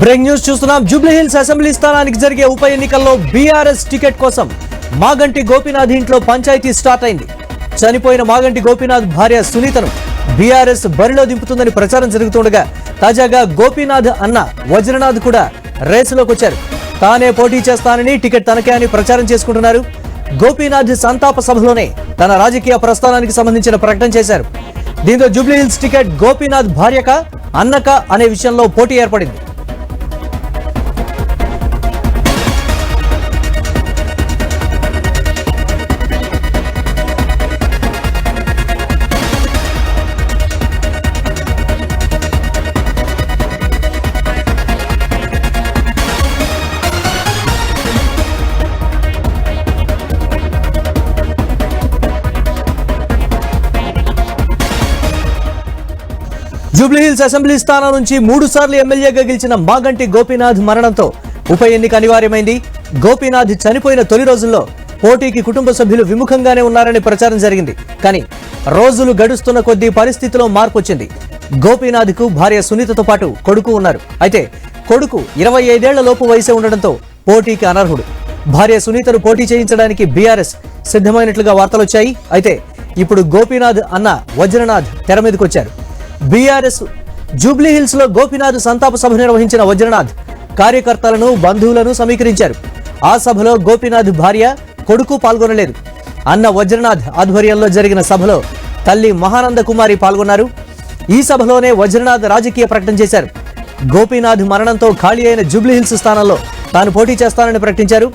Breaking news చూస్తున్నాం. Jubilee Hills assembly స్థానానికి జరిగే ఉప ఎన్నికల్లో బీఆర్ఎస్ టికెట్ కోసం మాగంటి గోపీనాథ్ ఇంట్లో పంచాయతీ స్టార్ట్ అయింది. చనిపోయిన మాగంటి గోపీనాథ్ భార్య సునీతను బీఆర్ఎస్ బరిలో దింపుతుందని ప్రచారం జరుగుతుండగా తాజాగా గోపీనాథ్ అన్న వజ్రనాథ్ కూడా రేసులోకి వచ్చారు. తానే పోటీ చేస్తానని, టికెట్ తనకే అని ప్రచారం చేసుకుంటున్నారు. గోపీనాథ్ సంతాప సభలోనే తన రాజకీయ ప్రస్థానానికి సంబంధించిన ప్రకటన చేశారు. దీంతో జూబ్లీహిల్స్ టికెట్ గోపీనాథ్ భార్యక అన్నక అనే విషయంలో పోటీ ఏర్పడింది. జూబ్లీహిల్స్ అసెంబ్లీ స్థానం నుంచి 3 సార్లు ఎమ్మెల్యేగా గెలిచిన మాగంటి గోపీనాథ్ మరణంతో ఉప ఎన్నిక అనివార్యమైంది. గోపీనాథ్ చనిపోయిన తొలి రోజుల్లో పోటీకి కుటుంబ సభ్యులు విముఖంగానే ఉన్నారని ప్రచారం జరిగింది. కానీ రోజులు గడుస్తున్న కొద్దీ పరిస్థితిలో మార్పు వచ్చింది. గోపీనాథ్కు భార్య సునీతతో పాటు కొడుకు ఉన్నారు. అయితే కొడుకు 25 ఏళ్ల లోపు వయసే ఉండడంతో పోటీకి అనర్హుడు. భార్య సునీతను పోటీ చేయించడానికి బీఆర్ఎస్ సిద్ధమైనట్లుగా వార్తలొచ్చాయి. అయితే ఇప్పుడు గోపీనాథ్ అన్న వజ్రనాథ్ తెర మీదకొచ్చారు. బీఆర్ఎస్ జూబ్లీహిల్స్ లో గోపీనాథ్ సంతాప సభ నిర్వహించిన వజ్రనాథ్ కార్యకర్తలను, బంధువులను సమీకరించారు. ఆ సభలో గోపీనాథ్ భార్య, కొడుకు పాల్గొనలేదు. అన్న వజ్రనాథ్ ఆధ్వర్యంలో జరిగిన సభలో తల్లి మహానంద కుమారి పాల్గొన్నారు. ఈ సభలోనే వజ్రనాథ్ రాజకీయ ప్రకటన చేశారు. గోపీనాథ్ మరణంతో ఖాళీ అయిన జూబ్లీహిల్స్ స్థానంలో తాను పోటీ చేస్తానని ప్రకటించారు.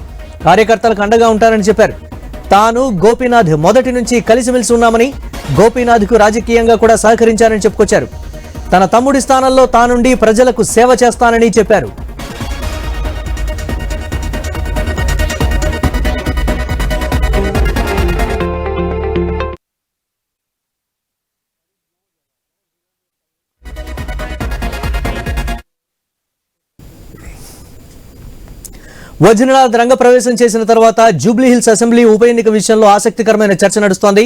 కార్యకర్తలకు అండగా ఉంటానని చెప్పారు. తాను గోపీనాథ్ మొదటి నుంచి కలిసిమెలిసి ఉన్నామని, గోపీనాథ్కు రాజకీయంగా కూడా సహకరించారని చెప్పుకొచ్చారు. తన తమ్ముడి స్థానంలో తానుండి ప్రజలకు సేవ చేస్తానని చెప్పారు. వజ్రనాథ్ రంగప్రవేశం చేసిన తర్వాత జూబ్లీహిల్స్ అసెంబ్లీ ఉప ఎన్నిక విషయంలో ఆసక్తికరమైన చర్చ నడుస్తోంది.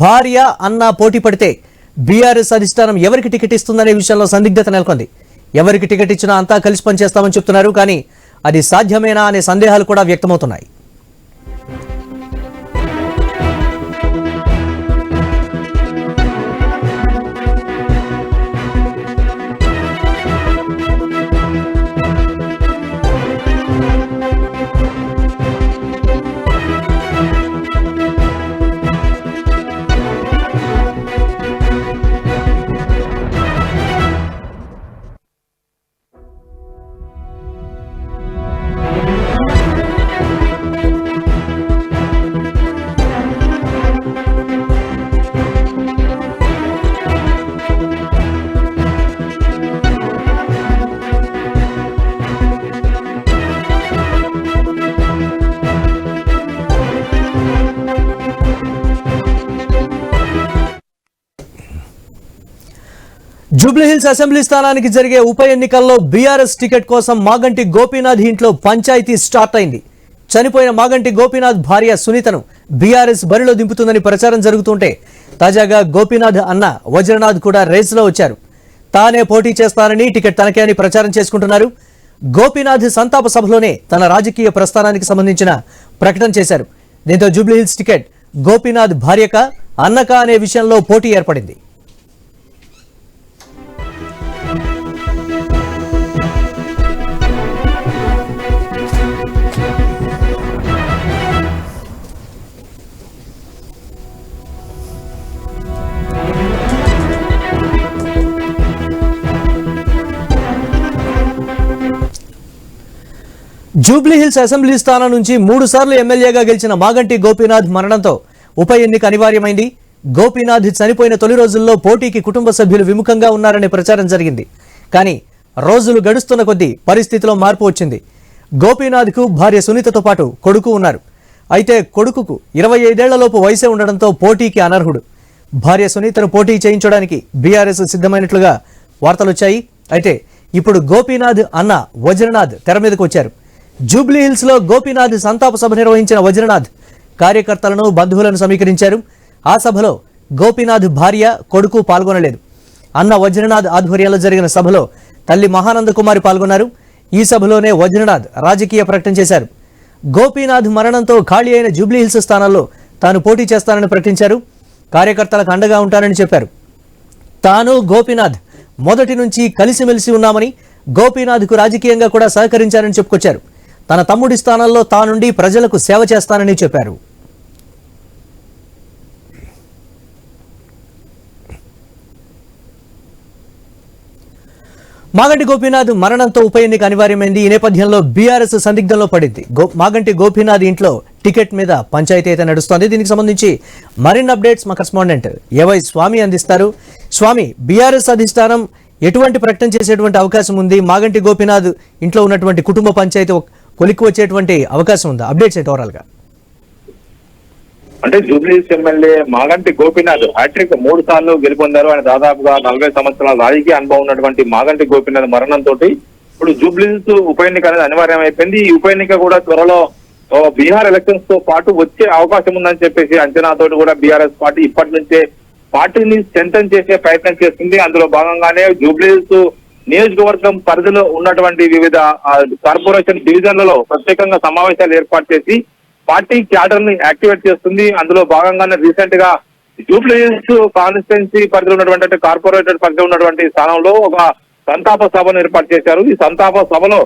భార్య, అన్న పోటీ పడితే బీఆర్ఎస్ అధిష్టానం ఎవరికి టికెట్ ఇస్తుందనే విషయంలో సందిగ్ధత నెలకొంది. ఎవరికి టికెట్ ఇచ్చినా అంతా కలిసి పనిచేస్తామని చెప్తున్నారు. కానీ అది సాధ్యమేనా అనే సందేహాలు కూడా వ్యక్తమవుతున్నాయి. జూబ్లీహిల్స్ అసెంబ్లీ స్థానానికి జరిగే ఉప ఎన్నికల్లో బీఆర్ఎస్ టికెట్ కోసం మాగంటి గోపీనాథ్ ఇంట్లో పంచాయతీ స్టార్ట్ అయింది. చనిపోయిన మాగంటి గోపీనాథ్ భార్య సునీతను బీఆర్ఎస్ బరిలో దింపుతుందని ప్రచారం జరుగుతుంటే తాజాగా గోపీనాథ్ అన్న వజ్రనాథ్ కూడా రేసులో వచ్చారు. తానే పోటీ చేస్తానని, టికెట్ తనకే అని ప్రచారం చేసుకుంటున్నారు. గోపీనాథ్ సంతాప సభలోనే తన రాజకీయ ప్రస్థానానికి సంబంధించిన ప్రకటన చేశారు. దీంతో జూబ్లీహిల్స్ టికెట్ గోపీనాథ్ భార్యక, అన్నక అనే విషయంలో పోటీ ఏర్పడింది. జూబ్లీహిల్స్ అసెంబ్లీ స్థానం నుంచి 3 సార్లు ఎమ్మెల్యేగా గెలిచిన మాగంటి గోపీనాథ్ మరణంతో ఉప ఎన్నిక అనివార్యమైంది. గోపీనాథ్ చనిపోయిన తొలి రోజుల్లో పోటీకి కుటుంబ సభ్యులు విముఖంగా ఉన్నారనే ప్రచారం జరిగింది. కానీ రోజులు గడుస్తున్న కొద్దీ పరిస్థితిలో మార్పు వచ్చింది. గోపీనాథ్కు భార్య సునీతతో పాటు కొడుకు ఉన్నారు. అయితే కొడుకుకు 25 ఏళ్లలోపు వయసే ఉండడంతో పోటీకి అనర్హుడు. భార్య సునీతను పోటీ చేయించడానికి బీఆర్ఎస్ సిద్ధమైనట్లుగా వార్తలొచ్చాయి. అయితే ఇప్పుడు గోపీనాథ్ అన్న వజ్రనాథ్ తెర మీదకు వచ్చారు. జూబ్లీహిల్స్ లో గోపీనాథ్ సంతాప సభ నిర్వహించిన వజ్రనాథ్ కార్యకర్తలను, బంధువులను సమీకరించారు. ఆ సభలో గోపీనాథ్ భార్య, కొడుకు పాల్గొనలేదు. అన్న వజ్రనాథ్ ఆధ్వర్యంలో జరిగిన సభలో తల్లి మహానంద కుమారి పాల్గొన్నారు. ఈ సభలోనే వజ్రనాథ్ రాజకీయ ప్రకటన చేశారు. గోపీనాథ్ మరణంతో ఖాళీ అయిన జూబ్లీహిల్స్ స్థానంలో తాను పోటీ చేస్తానని ప్రకటించారు. కార్యకర్తలకు అండగా ఉంటానని చెప్పారు. తాను గోపీనాథ్ మొదటి నుంచి కలిసిమెలిసి ఉన్నామని, గోపీనాథ్కు రాజకీయంగా కూడా సహకరించారని చెప్పుకొచ్చారు. తన తమ్ముడి స్థానంలో తానుండి ప్రజలకు సేవ చేస్తానని చెప్పారు. మాగంటి గోపీనాథ్ మరణంతో ఉప ఎన్నిక అనివార్యమైంది. ఈ నేపథ్యంలో బీఆర్ఎస్ సందిగ్ధంలో పడింది. మాగంటి గోపీనాథ్ ఇంట్లో టికెట్ మీద పంచాయతీ అయితే నడుస్తోంది. దీనికి సంబంధించి మరిన్ని అప్డేట్స్ మా కరెస్పాండెంట్ ఏవై స్వామి అందిస్తారు. స్వామి, బీఆర్ఎస్ అధిష్టానం ఎటువంటి ప్రకటన చేసేటువంటి అవకాశం ఉంది? మాగంటి గోపీనాథ్ ఇంట్లో ఉన్నటువంటి కుటుంబ పంచాయతీ కొలిక్కి వచ్చేటువంటి అవకాశం ఉందా? అప్డేట్స్ అయితే ఓవరాల్ గా. అంటే జూబ్లీహిల్స్ ఎమ్మెల్యే మాగంటి గోపీనాథ్ హ్యాట్రిక్ 3 సార్లు గెలుపొందారు. ఆయన దాదాపుగా 40 సంవత్సరాల రాజకీయ అనుభవం ఉన్నటువంటి మాగంటి గోపీనాథ్ మరణంతో ఇప్పుడు జూబ్లీహిల్స్ ఉప ఎన్నిక అనేది అనివార్యం అయిపోయింది. ఈ ఉప ఎన్నిక కూడా త్వరలో బీహార్ ఎలక్షన్స్ తో పాటు వచ్చే అవకాశం ఉందని చెప్పేసి అంచనాతో కూడా బీఆర్ఎస్ పార్టీ ఇప్పటి నుంచే పార్టీని స్ట్రెంథెన్ చేసే ప్రయత్నం చేస్తుంది. అందులో భాగంగానే జూబ్లీహిల్స్ నియోజకవర్గం పరిధిలో ఉన్నటువంటి వివిధ కార్పొరేషన్ డివిజన్లలో ప్రత్యేకంగా సమావేశాలు ఏర్పాటు చేసి పార్టీ క్యాడర్ ని యాక్టివేట్ చేస్తుంది. అందులో భాగంగానే రీసెంట్ గా జూబ్లీహిల్స్ కాన్స్టిట్యున్సీ పరిధిలో ఉన్నటువంటి కార్పొరేటర్ పరిధిలో ఉన్నటువంటి స్థానంలో ఒక సంతాప సభను ఏర్పాటు చేశారు. ఈ సంతాప సభలో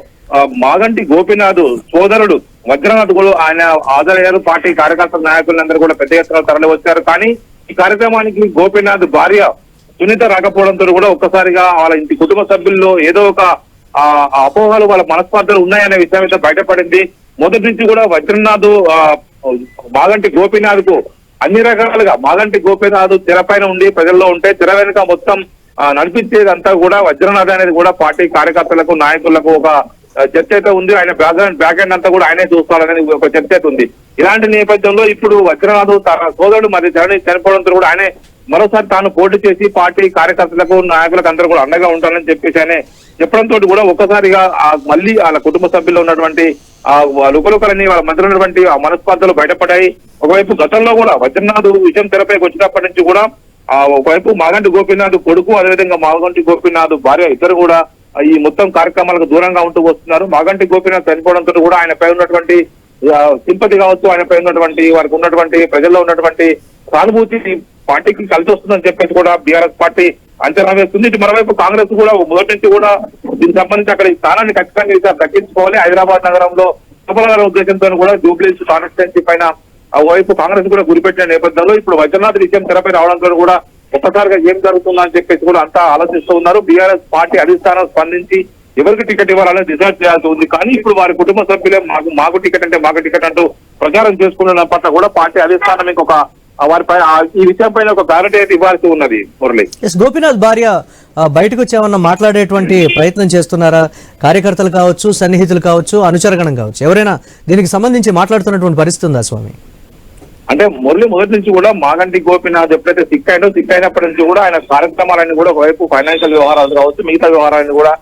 మాగంటి గోపీనాథ్ సోదరుడు వజ్రనాథ్ కూడా ఆయన హాజరయ్యారు. పార్టీ కార్యకర్తల నాయకులందరూ కూడా పెద్ద ఎత్తున తరలి వచ్చారు. కానీ ఈ కార్యక్రమానికి గోపీనాథ్ భార్య సునీత రాకపోవడంతో కూడా ఒక్కసారిగా వాళ్ళ ఇంటి కుటుంబ సభ్యుల్లో ఏదో ఒక అపోహలు, వాళ్ళ మనస్పర్ధలు ఉన్నాయనే విషయం అయితే బయటపడింది. మొదటి నుంచి కూడా వజ్రనాథ్ మాగంటి గోపీనాథ్ కు అన్ని రకాలుగా మాగంటి గోపీనాథ్ తెరపైన ఉండి ప్రజల్లో ఉంటే తెర వెనుక మొత్తం నడిపించేదంతా కూడా వజ్రనాథ్ అనేది కూడా పార్టీ కార్యకర్తలకు నాయకులకు ఒక చర్చ అయితే ఉంది. ఆయన బ్యాక్ ఎండ్ అంతా కూడా ఆయనే చూస్తాడనేది ఒక చర్చ అయితే ఉంది. ఇలాంటి నేపథ్యంలో ఇప్పుడు వజ్రనాథ్ తన సోదరుడు మరి చనిపోవడంతో కూడా ఆయనే మరోసారి తాను పోటీ చేసి పార్టీ కార్యకర్తలకు నాయకులకు అందరూ కూడా అండగా ఉంటానని చెప్పేసి ఆయన చెప్పడంతో కూడా ఒక్కసారిగా మళ్ళీ వాళ్ళ కుటుంబ సభ్యుల్లో ఉన్నటువంటి లుకలుకలని వాళ్ళ మధ్య ఉన్నటువంటి మనస్పర్ధలు బయటపడ్డాయి. ఒకవైపు గతంలో కూడా వజ్రనాథ్ విషయం తెరపైకి వచ్చినప్పటి నుంచి కూడా ఒకవైపు మాగంటి గోపీనాథ్ కొడుకు, అదేవిధంగా మాగంటి గోపీనాథ్ భార్య ఇద్దరు కూడా ఈ మొత్తం కార్యక్రమాలకు దూరంగా ఉంటూ వస్తున్నారు. మాగంటి గోపీనాథ్ చనిపోవడంతో కూడా ఆయనపై ఉన్నటువంటి సింపతి కావచ్చు, ఆయనపై ఉన్నటువంటి వారికి ఉన్నటువంటి ప్రజల్లో ఉన్నటువంటి సానుభూతి పార్టీకి కలిసి వస్తుందని చెప్పేసి కూడా బీఆర్ఎస్ పార్టీ అంచనా వేస్తుంది. ఇటు మరోవైపు కాంగ్రెస్ కూడా మొదటి నుంచి కూడా దీనికి సంబంధించి అక్కడ ఈ స్థానాన్ని ఖచ్చితంగా దక్కించుకోవాలి. హైదరాబాద్ నగరంలో సఫలమైన ఉద్దేశంతో కూడా జూబ్లీహిల్స్ కాన్స్టిట్యున్సీ పైన వైపు కాంగ్రెస్ కూడా గురిపెట్టిన నేపథ్యంలో ఇప్పుడు వజ్రనాథ్ విషయం తెరపై రావడంతో కూడా ఒక్కసారిగా ఏం జరుగుతుందని చెప్పేసి కూడా అంతా ఆలోచిస్తూ ఉన్నారు. బీఆర్ఎస్ పార్టీ అధిష్టానం స్పందించి ఎవరికి టికెట్ ఇవ్వాలని డిసైడ్ చేయాల్సి ఉంది. కానీ ఇప్పుడు వారి కుటుంబ సభ్యులే మాకు టికెట్ అంటే మాకు టికెట్ అంటూ ప్రచారం చేసుకున్న పట్ల కూడా పార్టీ అధిష్టానం ఇంకొక వారిపై ఈ విషయం పైన ఒక క్లారిటీ అయితే ఇవ్వాల్సి ఉన్నది. మురళి, గోపీనాథ్ భార్య బయటకు వచ్చేమన్నా మాట్లాడేటువంటి ప్రయత్నం చేస్తున్నారా? కార్యకర్తలు కావచ్చు, సన్నిహితులు కావచ్చు, అనుచరగణం కావచ్చు, ఎవరైనా దీనికి సంబంధించి మాట్లాడుతున్నటువంటి పరిస్థితి ఉందా స్వామి? అంటే మురళి మొదటి నుంచి కూడా మాగంటి గోపీనాథ్ ఎప్పుడైతే సిక్ అయినప్పటి నుంచి కూడా ఆయన కార్యక్రమాలన్నీ కూడా ఒకవైపు ఫైనాన్షియల్ వ్యవహారాలు కావచ్చు, మిగతా వ్యవహారాన్ని కూడా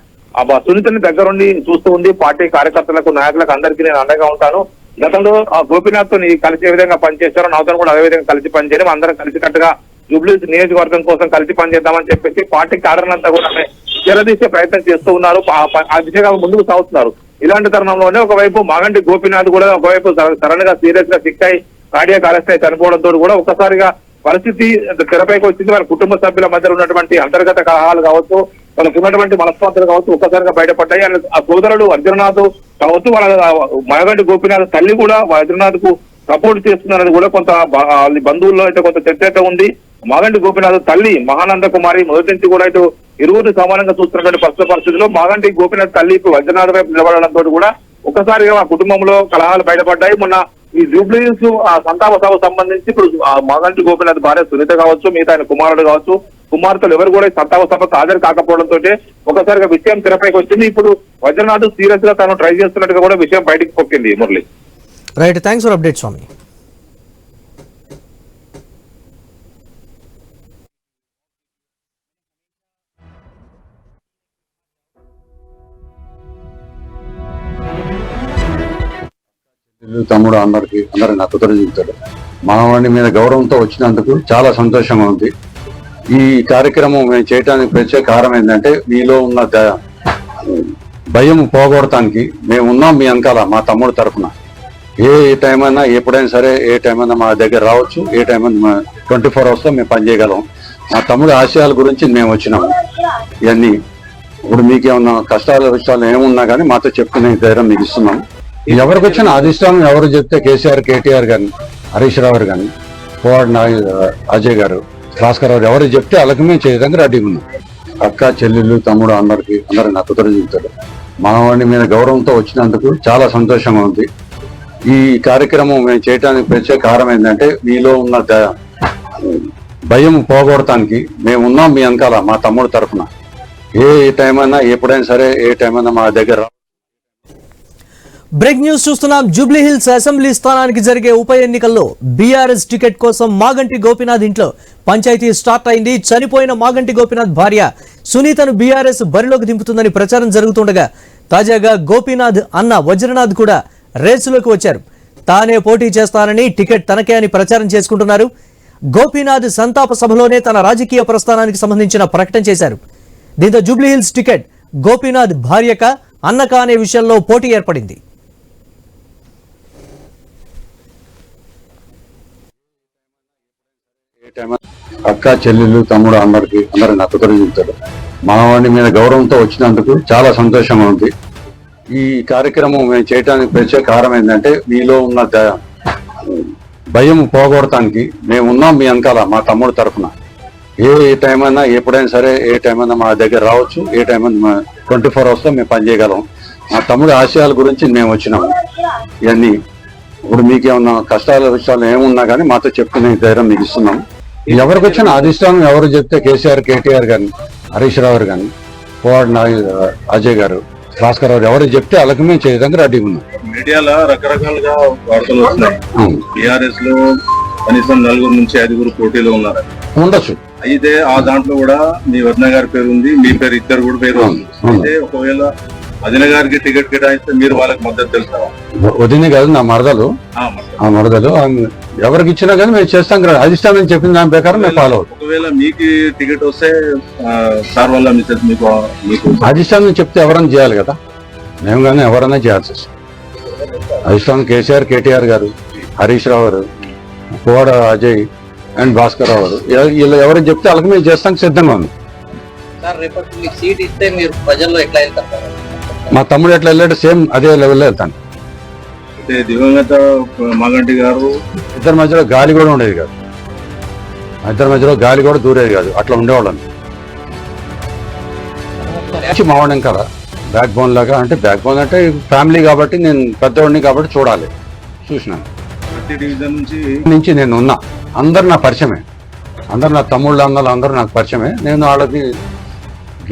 సునీతని దగ్గరుండి చూస్తూ ఉంది. పార్టీ కార్యకర్తలకు, నాయకులకు అందరికీ నేను అండగా ఉంటాను. గతంలో గోపీనాథ్ తో కలిసి ఏ విధంగా పనిచేశారో నాతో కూడా అదే విధంగా కలిసి పనిచేయడం, అందరం కలిసికట్టుగా జూబ్లీహిల్స్ నియోజకవర్గం కోసం కలిసి పనిచేద్దామని చెప్పేసి పార్టీ కార్యనంతా కూడా చేరదీసే ప్రయత్నం చేస్తూ ఉన్నారు. ఆ దిశగా ముందుకు సాగుతున్నారు. ఇలాంటి తరుణంలోనే ఒకవైపు మాగంటి గోపీనాథ్ కూడా ఒకవైపు సడన్ గా సీరియస్ గా సిక్ అయి కార్డియాక్ అరెస్ట్ అయి చనిపోవడంతో కూడా ఒక్కసారిగా పరిస్థితి తెరపైకి వచ్చింది. వారి కుటుంబ సభ్యుల మధ్య ఉన్నటువంటి అంతర్గత కలహాలు కావచ్చు, వాళ్ళకు ఉన్నటువంటి మనస్పర్ధలు కావచ్చు ఒక్కసారిగా బయటపడ్డాయి. ఆ సోదరుడు వజ్రనాథ్ కావచ్చు, వాళ్ళ మాగంటి గోపీనాథ్ తల్లి కూడా వజ్రనాథ్ కు సపోర్ట్ చేస్తున్నారని కూడా కొంత బంధువుల్లో అయితే కొంత చర్చ అయితే ఉంది. మాగంటి గోపీనాథ్ తల్లి మహానంద కుమారి మొదటి నుంచి కూడా ఇటు ఇరువురు సమానంగా చూస్తున్నటువంటి ప్రస్తుత పరిస్థితిలో మాగంటి గోపీనాథ్ తల్లి ఇప్పుడు వజ్రనాథ్ వైపు నిలబడడంతో కూడా ఒక్కసారిగా ఆ కుటుంబంలో కలహాలు బయటపడ్డాయి. మొన్న ఈ జూబ్లీహిల్స్ సంతాప సభకు సంబంధించి ఇప్పుడు మాగంటి గోపీనాథ్ భార్య సునీత కావచ్చు, మిగతా ఆయన కుమారుడు కావచ్చు, కుమార్తెలు ఎవరు కూడా సంతాప సభకు హాజరు కాకపోవడంతో ఒకసారిగా విషయం తెరపైకి వచ్చింది. ఇప్పుడు వజ్రనాథ్ సీరియస్ గా తాను ట్రై చేస్తున్నట్టుగా కూడా విషయం బయటకు పొక్కింది. Murali, right, thanks for update Swami. తమ్ముడు అందరికి నా కుదరదు చెబుతాడు. మానవాణి మీద గౌరవంతో వచ్చినందుకు చాలా సంతోషంగా ఉంది. ఈ కార్యక్రమం మేము చేయడానికి ప్రత్యేక కారణం ఏంటంటే మీలో ఉన్న భయం పోగొడటానికి మేము ఉన్నాం మీ వెనకాల మా తమ్ముడు తరఫున. ఏ టైం అయినా ఎప్పుడైనా సరే ఏ టైం అయినా మా దగ్గర రావచ్చు. ఏ టైం అయినా 24 hours లో మేము పనిచేయగలం. మా తమ్ముడు ఆశయాల గురించి మేము వచ్చినాము. ఇవన్నీ ఇప్పుడు మీకేమన్నా కష్టాలు విషయాలు ఏమున్నా కానీ మాతో చెప్పుకునే ధైర్యం మీకు ఇస్తున్నాం. ఎవరికి వచ్చిన అధిష్టానం ఎవరు చెప్తే కేసీఆర్, కేటీఆర్ కానీ, హరీష్ రావు గారు కానీ, పోవాడు అజయ్ గారు, భాస్కర్ రావు ఎవరు చెప్తే వాళ్ళకి మేము చేయడానికి రెడీగా ఉన్నాం. అక్క, చెల్లెళ్ళు, తమ్ముడు అందరికి నా కృతజ్ఞతలు. మానవాడి మీద గౌరవంతో వచ్చినందుకు చాలా సంతోషంగా ఉంది. ఈ కార్యక్రమం మేము చేయడానికి ప్రత్యేక కారణం ఏంటంటే మీలో ఉన్న భయం పోగొడటానికి మేము ఉన్నాం మీ వెనకాల మా తమ్ముడు తరఫున. ఏ టైం అయినా ఎప్పుడైనా సరే ఏ టైం అయినా మా దగ్గర. బ్రేక్ న్యూస్ చూస్తున్నాం. జూబ్లీ హిల్స్ అసెంబ్లీ స్థానానికి జరిగే ఉప ఎన్నికల్లో బీఆర్ఎస్ టికెట్ కోసం మాగంటి గోపీనాథ్ ఇంట్లో పంచాయతీ స్టార్ట్ అయింది. చనిపోయిన మాగంటి గోపీనాథ్ భార్య సునీతను బీఆర్ఎస్ బరిలోకి దింపుతుందని ప్రచారం జరుగుతుండగా తాజాగా గోపీనాథ్ అన్న వజ్రనాథ్ కూడా రేసులోకి వచ్చారు. తానే పోటీ చేస్తానని, టికెట్ తనకే అని ప్రచారం చేసుకుంటున్నారు. గోపీనాథ్ సంతాప సభలోనే తన రాజకీయ ప్రస్థానానికి సంబంధించిన ప్రకటన చేశారు. దీంతో జూబ్లీ హిల్స్ టికెట్ గోపీనాథ్ భార్యక అన్నక అనే విషయంలో పోటీ ఏర్పడింది. అక్క, చెల్లెళ్ళు, తమ్ముడు అందరికి నా కృతజ్ఞతలు. మానవాడి మీద గౌరవంతో వచ్చినందుకు చాలా సంతోషంగా ఉంది. ఈ కార్యక్రమం మేము చేయడానికి ప్రత్యేక కారణం ఏంటంటే మీలో ఉన్న భయం పోగొడటానికి మేము ఉన్నాం మీ వెనకాల మా తమ్ముడు తరఫున. ఏ టైం అయినా ఎప్పుడైనా సరే ఏ టైం అయినా మా దగ్గర రావచ్చు. ఏ టైం అయినా 24 hours లో మేము పనిచేయగలం. మా తమ్ముడు ఆశయాల గురించి మేము వచ్చినాము. ఇవన్నీ ఇప్పుడు మీకేమన్నా కష్టాల విషయాలు ఏమున్నా కానీ మాతో చెప్పుకునే ధైర్యం మీకు ఇస్తున్నాం. ఎవరికి వచ్చిన అధిష్టానం ఎవరు చెప్తే కేసీఆర్, కేటీఆర్ కానీ, హరీష్ రావు గారు కానీ, పోవాడు అజయ్ గారు, భాస్కర్ రావు ఎవరు చెప్తే వాళ్ళకి మేము చేయడానికి రెడీగా ఉన్నాం. మీడియాలో రకరకాలుగా వార్తలు వస్తున్నాయి. బీఆర్ఎస్ లో కనీసం 4 నుంచి 5 పోటీలో ఉన్నారు. ఉండొచ్చు. అయితే ఆ దాంట్లో కూడా మీ వదిన గారి పేరు ఉంది, మీ పేరు, ఇద్దరు కూడా పేరు ఉంది. అయితే ఒకవేళ వదిన గారికి టికెట్ కేటాయిస్తే మీరు వాళ్ళకి మద్దతు తెలుస్తారా? వదిన కాదు, నా మరదలు. ఆ మరదలు ఎవరికి ఇచ్చినా కానీ మేము చేస్తాం కదా. అధిష్టానం చెప్పిన దాని ప్రకారం మేము ఫాలో అవుతాం. ఒకవేళ మీకు టికెట్ వస్తే సార్ వల్ల మీకు అధిష్టానం చెప్తే ఎవరైనా చేయాలి కదా. మేము కానీ ఎవరైనా చేయాల్సి వస్తుంది. అధిష్టానం కేసీఆర్, కేటీఆర్ గారు, హరీష్ రావు గారు, పోవాడ అజయ్ అండ్ భాస్కర్ రావు గారు వీళ్ళు ఎవరైనా చెప్తే వాళ్ళకి మేము చేస్తానికి సిద్ధంగా ఉంది. మా తమ్ముడు ఎట్లా వెళ్ళాడు సేమ్ అదే లెవెల్లో వెళ్తాను. దివంగత మాగంటి గారు ఇద్దరి మధ్యలో గాలి కూడా ఉండేది కాదు. ఇద్దరి మధ్యలో గాలి కూడా దూరేది కాదు. అట్లా ఉండేవాళ్ళని మావాడిని కదా బ్యాక్ బోన్ లాగా. అంటే బ్యాక్ బోన్ అంటే ఫ్యామిలీ కాబట్టి నేను పెద్దవాడిని కాబట్టి చూడాలి. చూసినాను డివిజన్ నుంచి నేను ఉన్నా. అందరు నా పరిచయమే. అందరు నా తమ్ముళ్ళు, అన్నలు అందరూ నాకు పరిచయమే. నేను వాళ్ళకి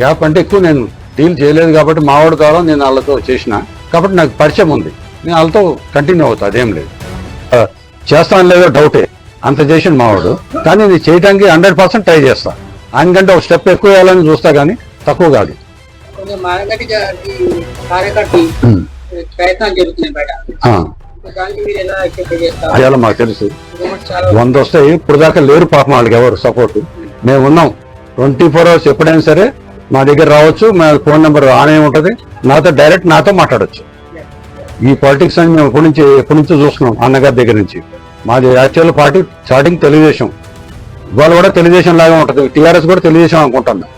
గ్యాప్ అంటే ఎక్కువ నేను డీల్ చేయలేదు కాబట్టి మావాడు కావాలో నేను వాళ్ళతో చేసిన కాబట్టి నాకు పరిచయం ఉంది. నేను వాళ్ళతో కంటిన్యూ అవుతా. అదేం లేదు. చేస్తాను లేదో డౌటే. అంత చేసిన మావాడు. కానీ నేను చేయడానికి 100% ట్రై చేస్తా. ఆయనకంటే ఒక స్టెప్ ఎక్కువ వేయాలని చూస్తా కానీ తక్కువ కాదు. అయ్యాలో మాకు తెలుసు 100 వస్తాయి. ఇప్పుడు దాకా లేరు పాపం వాళ్ళకి ఎవరు సపోర్ట్. మేము ఉన్నాం 24 hours. ఎప్పుడైనా సరే మా దగ్గర రావచ్చు. మా ఫోన్ నెంబర్ ఆనే ఉంటుంది. డైరెక్ట్ నాతో మాట్లాడచ్చు. ఈ పాలిటిక్స్ అని మేము ఎప్పటి నుంచో చూస్తున్నాం అన్నగారి దగ్గర నుంచి. మాది యాక్చువల్ పార్టీ స్టార్టింగ్ తెలుగుదేశం. ఇవాళ కూడా తెలుగుదేశం లాగా ఉంటుంది. టీఆర్ఎస్ కూడా తెలుగుదేశం అనుకుంటున్నాం.